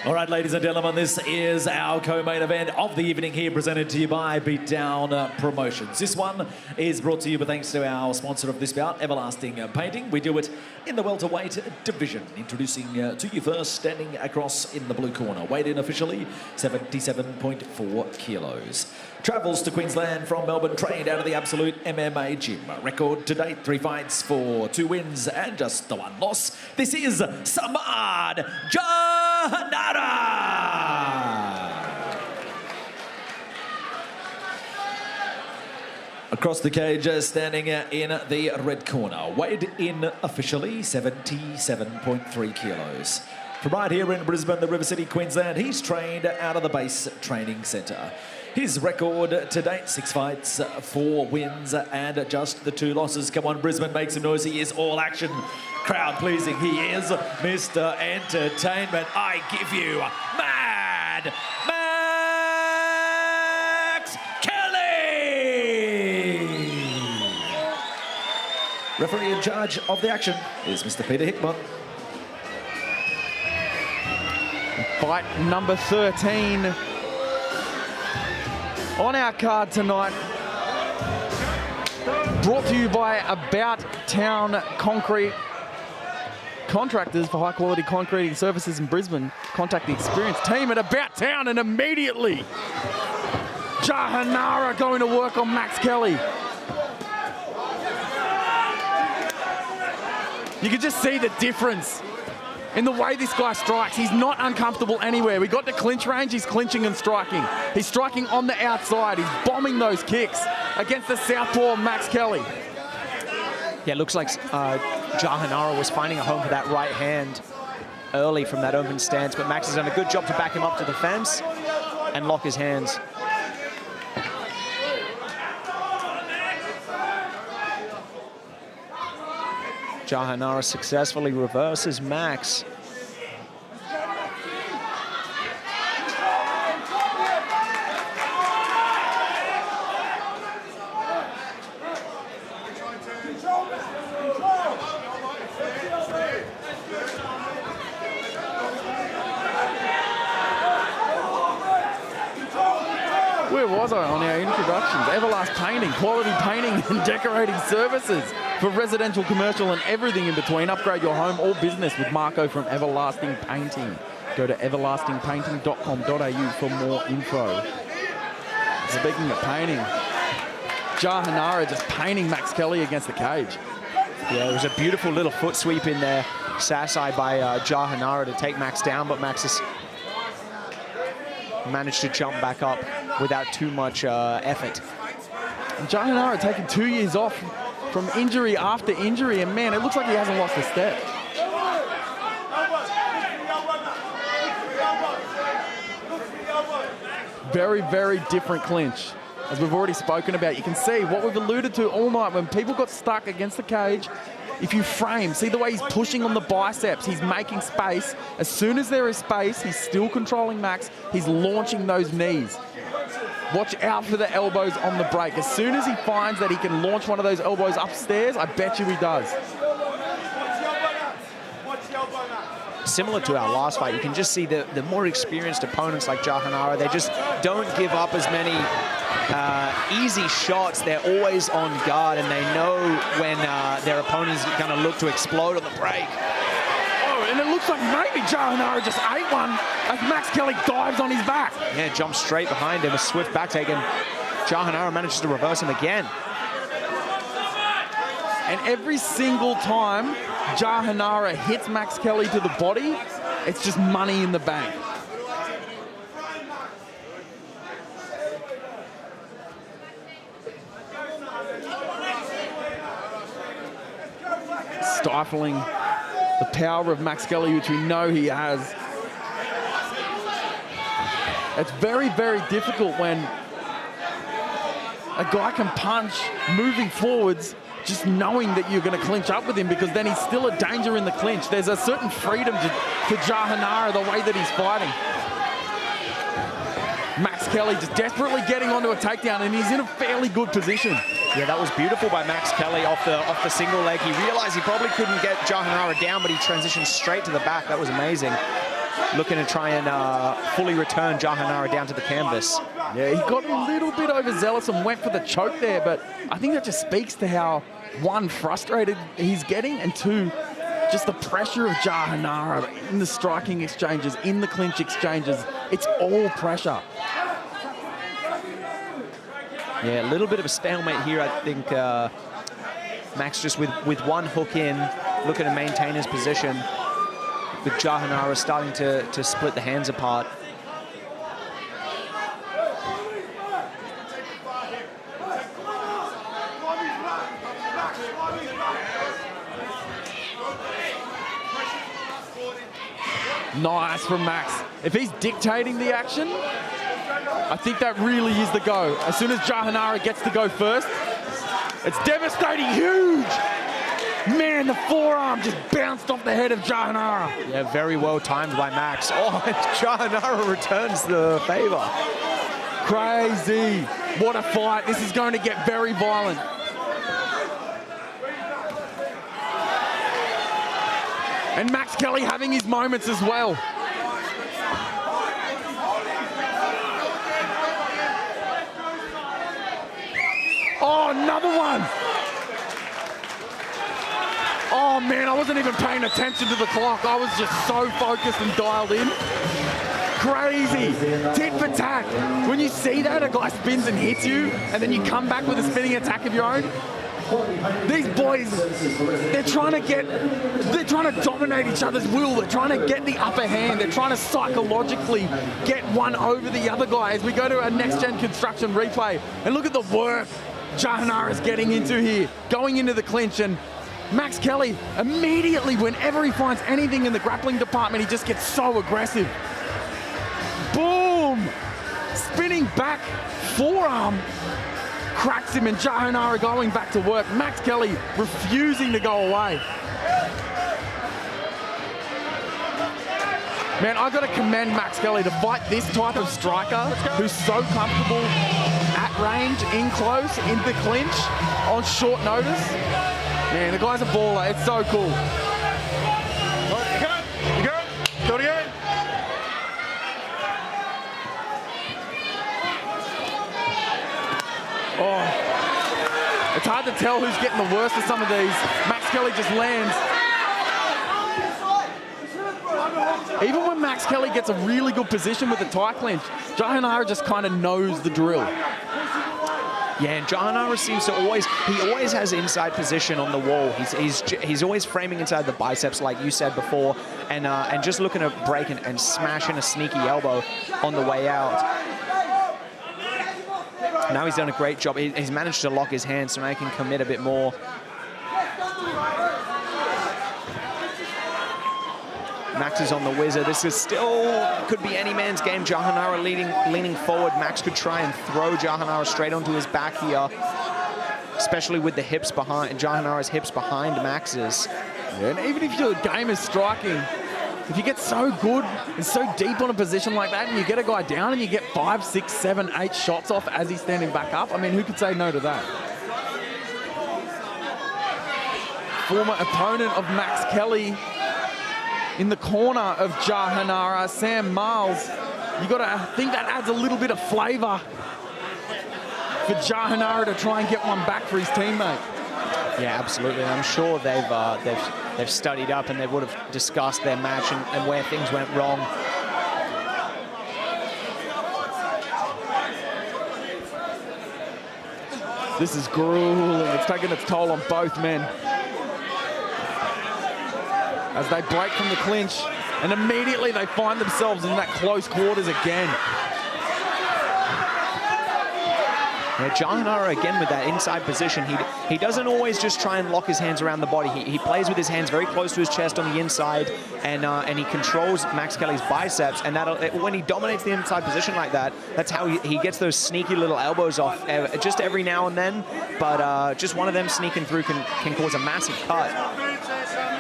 All right, ladies and gentlemen, this is our co-main event of the evening here, presented to you by Beatdown Promotions. This one is brought to you by thanks to our sponsor of this bout, Everlasting Painting. We do it in the welterweight division. Introducing to you first, standing across in the blue corner, weighed in officially 77.4 kilos. Travels to Queensland from Melbourne, trained out of the Absolute MMA gym. Record to date, 3 fights for 2 wins and just the 1 loss. This is Sarmad Jahanara. Across the cage, standing in the red corner, weighed in officially 77.3 kilos. From right here in Brisbane, the River City, Queensland, he's trained out of the base training centre. His record to date, 6 fights, 4 wins and just the 2 losses. Come on, Brisbane, make some noise. He is all action, crowd pleasing. He is Mr. Entertainment. I give you Mad Max Kelly! Referee in charge of the action is Mr. Peter Hickman. Fight number 13 on our card tonight. Brought to you by About Town Concrete. Contractors for high quality concreting services in Brisbane. Contact the experienced team at About Town and immediately Jahanara going to work on Max Kelly. You can just see the difference in the way this guy strikes. He's not uncomfortable anywhere. We got to clinch range, he's clinching and striking. He's striking on the outside. He's bombing those kicks against the southpaw Max Kelly. Yeah, it looks like Jahanara was finding a home for that right hand early from that open stance, but Max has done a good job to back him up to the fence and lock his hands. Jahanara successfully reverses Max. Where was I on our introductions? Everlasting Painting, quality painting and decorating services for residential, commercial and everything in between. Upgrade your home or business with Marco from Everlasting Painting. Go to everlastingpainting.com.au for more info. Speaking of painting, Jahanara just painting Max Kelly against the cage. Yeah, it was a beautiful little foot sweep in there, sassai by Jahanara to take Max down, but Max has managed to jump back up without too much effort. And Jahanara taking 2 years off from injury after injury, and man, it looks like he hasn't lost a step. Very, very different clinch, as we've already spoken about. You can see what we've alluded to all night when people got stuck against the cage. If you frame, see the way he's pushing on the biceps, he's making space. As soon as there is space, he's still controlling Max. He's launching those knees. Watch out for the elbows on the break. As soon as he finds that he can launch one of those elbows upstairs, I bet you he does. Similar to our last fight, you can just see the more experienced opponents like Jahanara, they just don't give up as many easy shots. They're always on guard, and they know when their opponent is going to look to explode on the break. Oh, and it looks like maybe Jahanara just ate one as Max Kelly dives on his back. Yeah, jumps straight behind him, a swift back take, and Jahanara manages to reverse him again. And every single time Jahanara hits Max Kelly to the body, it's just money in the bank. Stifling the power of Max Kelly, which we know he has. It's very, very difficult when a guy can punch moving forwards, just knowing that you're going to clinch up with him, because then he's still a danger in the clinch. There's a certain freedom to Jahanara, the way that he's fighting. Max Kelly just desperately getting onto a takedown, and he's in a fairly good position. Yeah, that was beautiful by Max Kelly off the single leg. He realized he probably couldn't get Jahanara down, but he transitioned straight to the back. That was amazing. looking to try and fully return Jahanara down to the canvas. Yeah, he got a little bit overzealous and went for the choke there, but I think that just speaks to how, one, frustrated he's getting, and two, just the pressure of Jahanara in the striking exchanges, in the clinch exchanges. It's all pressure. Yeah, a little bit of a stalemate here, I think. Max just with one hook in, looking to maintain his position, with Jahanara starting to split the hands apart. Nice from Max. If he's dictating the action, I think that really is the go. As soon as Jahanara gets to go first, it's devastating, huge. Man, the forearm just bounced off the head of Jahanara. Yeah, very well timed by Max. Oh, and Jahanara returns the favor. Crazy. What a fight. This is going to get very violent. And Max Kelly having his moments as well. Oh, another one. Oh, man, I wasn't even paying attention to the clock. I was just so focused and dialed in. Crazy. Tit for tat. When you see that, a guy spins and hits you, and then you come back with a spinning attack of your own. These boys, they're trying to dominate each other's will. They're trying to get the upper hand. They're trying to psychologically get one over the other guy as we go to a next-gen construction replay. And look at the work Jahanara's getting into here, going into the clinch. And Max Kelly, immediately, whenever he finds anything in the grappling department, he just gets so aggressive. Boom! Spinning back forearm. Cracks him, and Jahanara going back to work. Max Kelly refusing to go away. Man, I've got to commend Max Kelly to fight this type of striker who's so comfortable at range, in close, in the clinch, on short notice. Man, the guy's a baller. It's so cool. You go. Go again. Oh, it's hard to tell who's getting the worst of some of these. Max Kelly just lands. Even when Max Kelly gets a really good position with the tie clinch, Jahanara just kind of knows the drill. Yeah, and Jahanara seems to always has inside position on the wall. He's always framing inside the biceps, like you said before, and just looking to break and smash in a sneaky elbow on the way out. Now he's done a great job. He's managed to lock his hands so now he can commit a bit more. Max is on the whizzer. This is still could be any man's game. Jahanara leaning forward. Max could try and throw Jahanara straight onto his back here, especially with the hips behind Jahanara's hips behind Max's. Yeah, and even if your game is striking, if you get so good and so deep on a position like that and you get a guy down and you get 5, 6, 7, 8 shots off as he's standing back up, I mean, who could say no to that? Former opponent of Max Kelly in the corner of Jahanara, Sam Miles. You got to think that adds a little bit of flavour for Jahanara to try and get one back for his teammate. Yeah, absolutely. I'm sure they've studied up and they would have discussed their match and where things went wrong. This is grueling. It's taking its toll on both men as they break from the clinch, and immediately they find themselves in that close quarters again. Yeah, Jahanara again with that inside position. He doesn't always just try and lock his hands around the body. He plays with his hands very close to his chest on the inside, and he controls Max Kelly's biceps. And when he dominates the inside position like that, that's how he gets those sneaky little elbows off just every now and then. But just one of them sneaking through can cause a massive cut.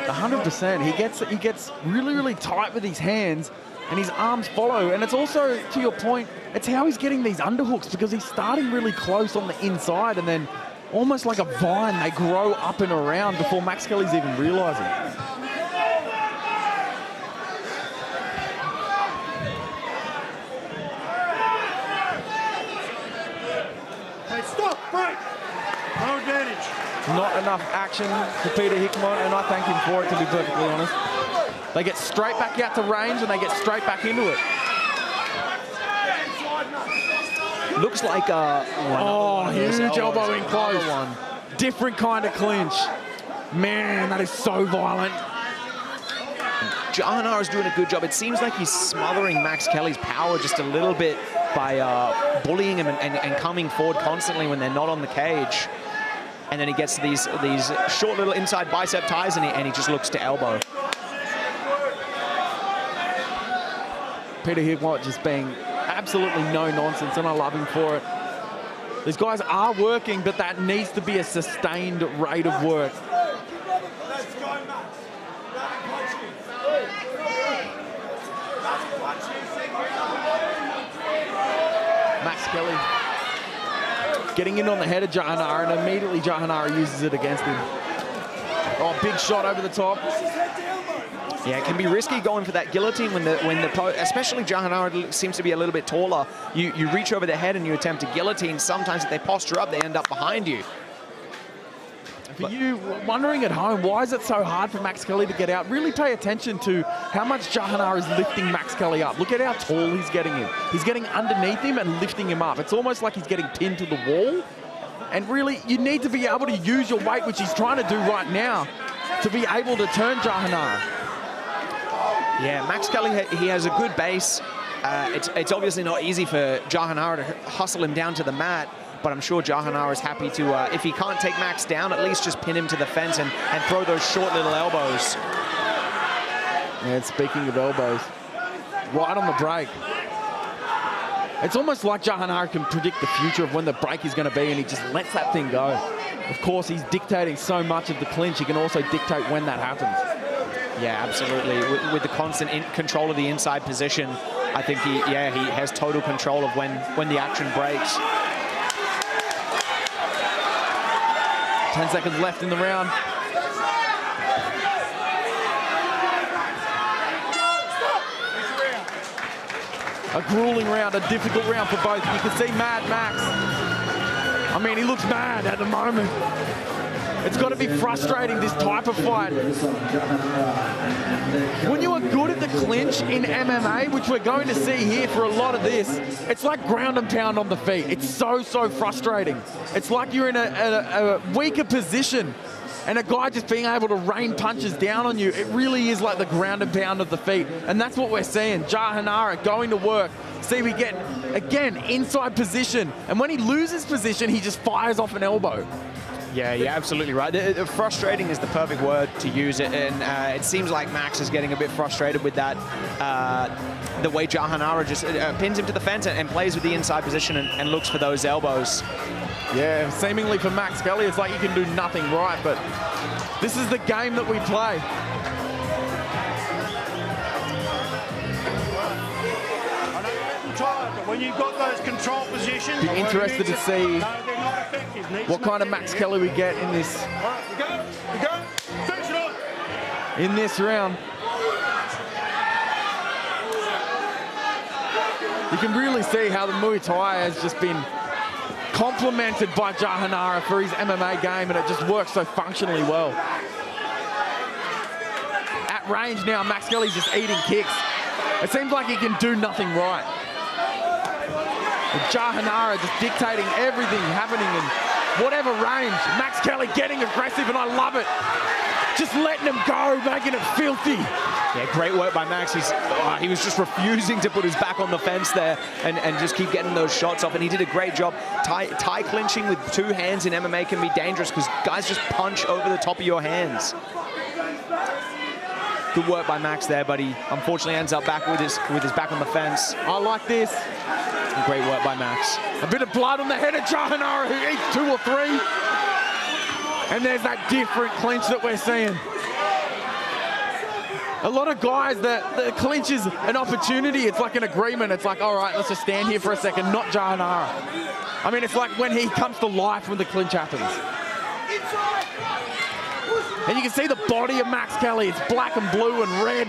100%. He gets really, really tight with his hands, and his arms follow. And it's also, to your point, it's how he's getting these underhooks, because he's starting really close on the inside, and then almost like a vine, they grow up and around before Max Kelly's even realizing. Not enough action for Peter Hickmott, and I thank him for it, to be perfectly honest. They get straight back out to range, and they get straight back into it. Looks like huge elbow in close. Different kind of clinch. Man, that is so violent. Jahanara is doing a good job. It seems like he's smothering Max Kelly's power just a little bit by bullying him and coming forward constantly when they're not on the cage. And then he gets these short little inside bicep ties, and he just looks to elbow. Peter Hickmott just being absolutely no nonsense, and I love him for it. These guys are working, but that needs to be a sustained rate of work. Max Kelly getting in on the head of Jahanara, and immediately Jahanara uses it against him. Oh, big shot over the top. Yeah, it can be risky going for that guillotine when especially Jahanara seems to be a little bit taller. You reach over the head and you attempt to guillotine. Sometimes if they posture up, they end up behind you. For you wondering at home, why is it so hard for Max Kelly to get out? Really pay attention to how much Jahanara is lifting Max Kelly up. Look at how tall he's getting him. He's getting underneath him and lifting him up. It's almost like he's getting pinned to the wall. And really, you need to be able to use your weight, which he's trying to do right now, to be able to turn Jahanara. Yeah, Max Kelly, he has a good base. It's obviously not easy for Jahanara to hustle him down to the mat, but I'm sure Jahanara is happy to, if he can't take Max down, at least just pin him to the fence and throw those short little elbows. And speaking of elbows, right on the break. It's almost like Jahanara can predict the future of when the break is going to be, and he just lets that thing go. Of course, he's dictating so much of the clinch, he can also dictate when that happens. Yeah, absolutely. With the constant control of the inside position, I think he has total control of when the action breaks. 10 seconds left in the round. A grueling round, a difficult round for both. You can see Mad Max. I mean, he looks mad at the moment. It's got to be frustrating, this type of fight. When you are good at the clinch in MMA, which we're going to see here for a lot of this, it's like ground and pound on the feet. It's so frustrating. It's like you're in a weaker position and a guy just being able to rain punches down on you. It really is like the ground and pound of the feet. And that's what we're seeing. Jahanara going to work. See, we get, again, inside position. And when he loses position, he just fires off an elbow. Yeah, you're absolutely right. Frustrating is the perfect word to use it, and it seems like Max is getting a bit frustrated with that. The way Jahanara just pins him to the fence and plays with the inside position and looks for those elbows. Yeah, seemingly for Max Kelly, it's like he can do nothing right, but this is the game that we play. When you've got those control positions, be interested to see what kind of Max Kelly we get in this round. You can really see how the Muay Thai has just been complemented by Jahanara for his MMA game, and it just works so functionally well. At range now, Max Kelly's just eating kicks. It seems like he can do nothing right. Jahanara just dictating everything happening in whatever range. Max Kelly getting aggressive, and I love it. Just letting him go, making it filthy. Yeah, great work by Max. He was just refusing to put his back on the fence there and just keep getting those shots off, and he did a great job. Tie clinching with two hands in MMA can be dangerous because guys just punch over the top of your hands. Good work by Max there, but he unfortunately ends up back with his back on the fence. I like this. Great work by Max. A bit of blood on the head of Jahanara, who eats 2 or 3. And there's that different clinch that we're seeing. A lot of guys, the clinch is an opportunity. It's like an agreement. It's like, all right, let's just stand here for a second, not Jahanara. I mean, it's like when he comes to life when the clinch happens. And you can see the body of Max Kelly. It's black and blue and red.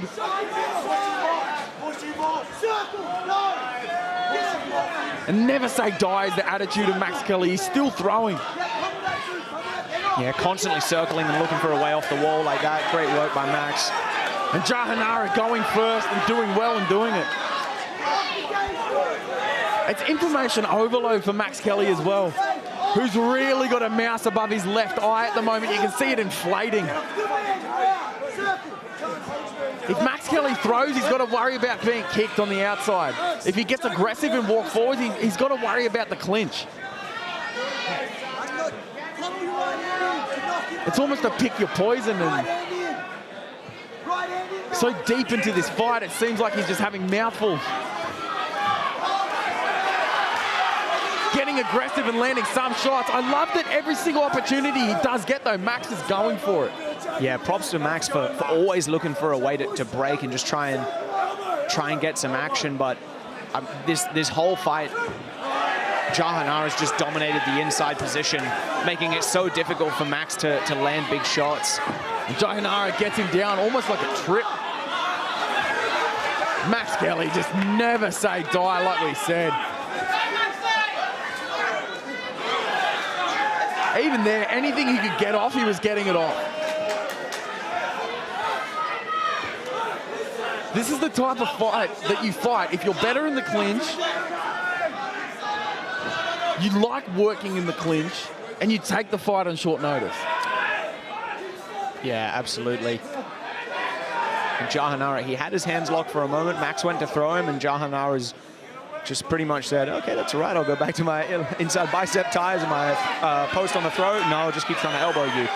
And never say die is the attitude of Max Kelly. He's still throwing. Yeah, constantly circling and looking for a way off the wall like that. Great work by Max. And Jahanara going first and doing well in doing it. It's information overload for Max Kelly as well, who's really got a mouse above his left eye at the moment. You can see it inflating. If Max Kelly throws, he's got to worry about being kicked on the outside. If he gets aggressive and walk forward, he's got to worry about the clinch. It's almost a pick your poison, and so deep into this fight, it seems like he's just having mouthfuls. Getting aggressive and landing some shots. I love that every single opportunity he does get, though, Max is going for it. Yeah, props to Max for always looking for a way to break and just try and get some action. But this whole fight, Jahanara's just dominated the inside position, making it so difficult for Max to land big shots. And Jahanara gets him down almost like a trip. Max Kelly just never say die, like we said. Even there, anything he could get off, he was getting it off. This is the type of fight that you fight if you're better in the clinch, you like working in the clinch, and you take the fight on short notice. Yeah, absolutely. And Jahanara, he had his hands locked for a moment. Max went to throw him, and Jahanara's just pretty much said, okay, that's all right. I'll go back to my inside bicep ties and my post on the throat. No, I'll just keep trying to elbow you.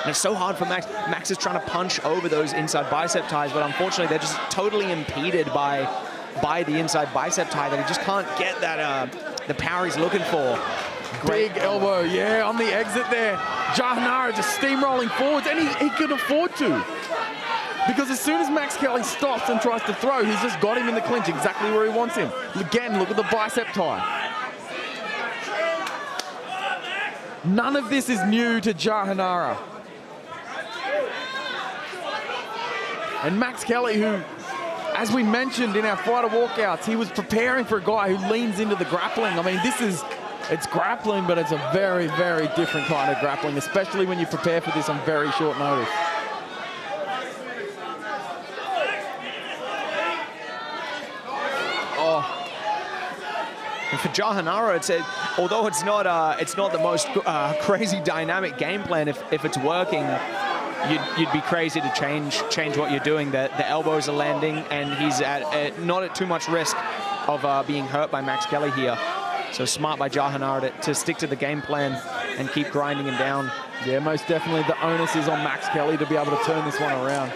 And it's so hard for Max. Max is trying to punch over those inside bicep ties, but unfortunately, they're just totally impeded by the inside bicep tie that he just can't get that the power he's looking for. Great big elbow, yeah, on the exit there. Jahanara just steamrolling forwards, and he could afford to. Because as soon as Max Kelly stops and tries to throw, he's just got him in the clinch exactly where he wants him. Again, look at the bicep tie. None of this is new to Jahanara. And Max Kelly, who, as we mentioned in our fighter walkouts, he was preparing for a guy who leans into the grappling. I mean, it's grappling, but it's a very, very different kind of grappling, especially when you prepare for this on very short notice. And for Jahanara, although it's not the most crazy dynamic game plan. If it's working, you'd be crazy to change what you're doing. The elbows are landing, and he's not at too much risk of being hurt by Max Kelly here. So smart by Jahanara to stick to the game plan and keep grinding him down. Yeah, most definitely the onus is on Max Kelly to be able to turn this one around.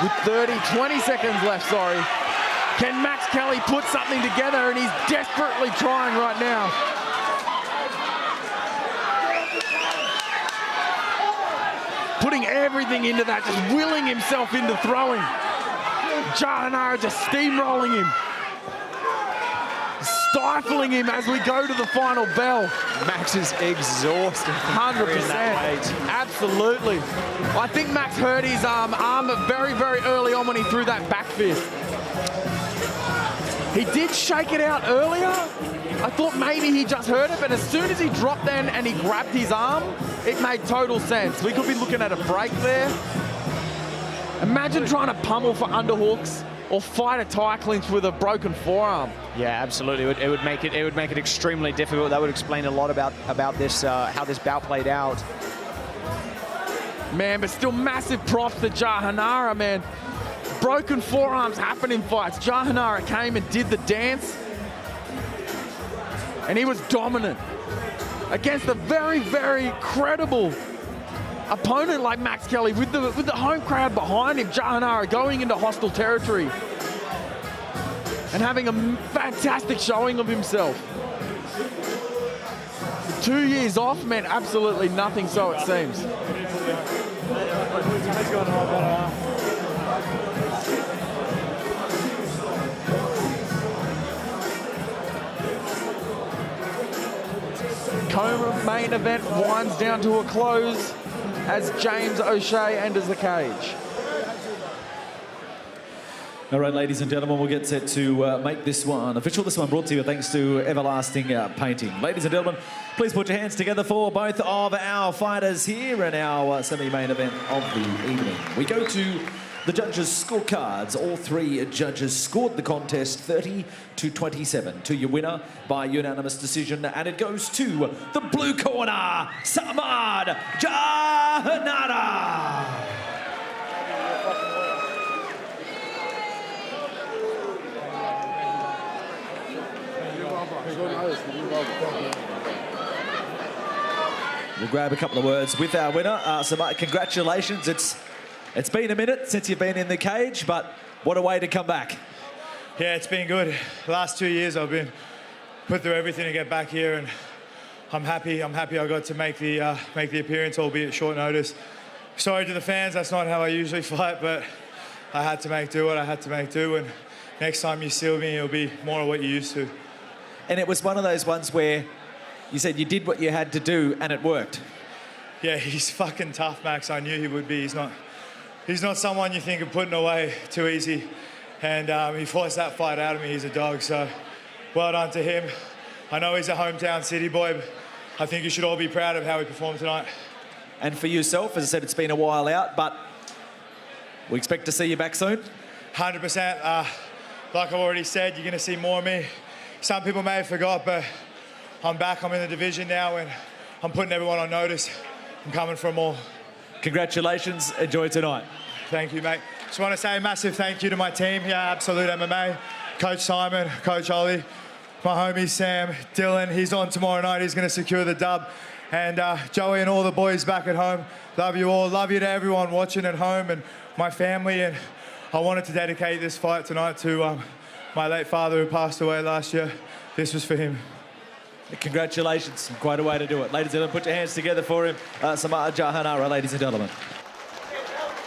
With 20 seconds left, sorry. Can Max Kelly put something together? And he's desperately trying right now. Putting everything into that, just willing himself into throwing. Jahanara just steamrolling him. Stifling him as we go to the final bell. Max is exhausted. 100%. Absolutely. I think Max hurt his arm very, very early on when he threw that back fist. He did shake it out earlier. I thought maybe he just hurt it, but as soon as he dropped then and he grabbed his arm, it made total sense. We could be looking at a break there. Imagine trying to pummel for underhooks or fight a tie clinch with a broken forearm. Yeah, absolutely. It would make it extremely difficult. That would explain a lot about this how this bout played out. Man, but still massive props to Jahanara, man. Broken forearms happen in fights. Jahanara came and did the dance, and he was dominant against a very, very credible opponent like Max Kelly with the home crowd behind him. Jahanara going into hostile territory and having a fantastic showing of himself. 2 years off meant absolutely nothing, so it seems. Co-main event winds down to a close as James O'Shea enters the cage. All right, ladies and gentlemen, we'll get set to make this one official. This one brought to you thanks to Everlasting Painting. Ladies and gentlemen, please put your hands together for both of our fighters here in our semi-main event of the evening. We go to the judges' scorecards. All three judges scored the contest 30-27 to your winner by unanimous decision, and it goes to the blue corner, Sarmad Jahanara. We'll grab a couple of words with our winner. Sarmad, congratulations. It's been a minute since you've been in the cage, but what a way to come back. Yeah, it's been good. The last 2 years I've been put through everything to get back here, and I'm happy I got to make the appearance, albeit short notice. Sorry to the fans, that's not how I usually fight, but I had to make do what I had to make do, and next time you see me, it'll be more of what you used to. And it was one of those ones where you said you did what you had to do and it worked. Yeah, he's fucking tough, Max. I knew he would be. He's not someone you think of putting away too easy. And he forced that fight out of me. He's a dog, so well done to him. I know he's a hometown city boy, but I think you should all be proud of how he performed tonight. And for yourself, as I said, it's been a while out, but we expect to see you back soon. 100%. Like I've already said, you're going to see more of me. Some people may have forgot, but I'm back. I'm in the division now, and I'm putting everyone on notice. I'm coming for them all. Congratulations. Enjoy tonight. Thank you, mate. Just want to say a massive thank you to my team here, Absolute MMA, Coach Simon, Coach Ollie, my homie Sam, Dylan. He's on tomorrow night. He's going to secure the dub. And Joey and all the boys back at home. Love you all. Love you to everyone watching at home and my family. And I wanted to dedicate this fight tonight to my late father who passed away last year. This was for him. Congratulations. Quite a way to do it. Ladies and gentlemen, put your hands together for him. Sarmad Jahanara, ladies and gentlemen.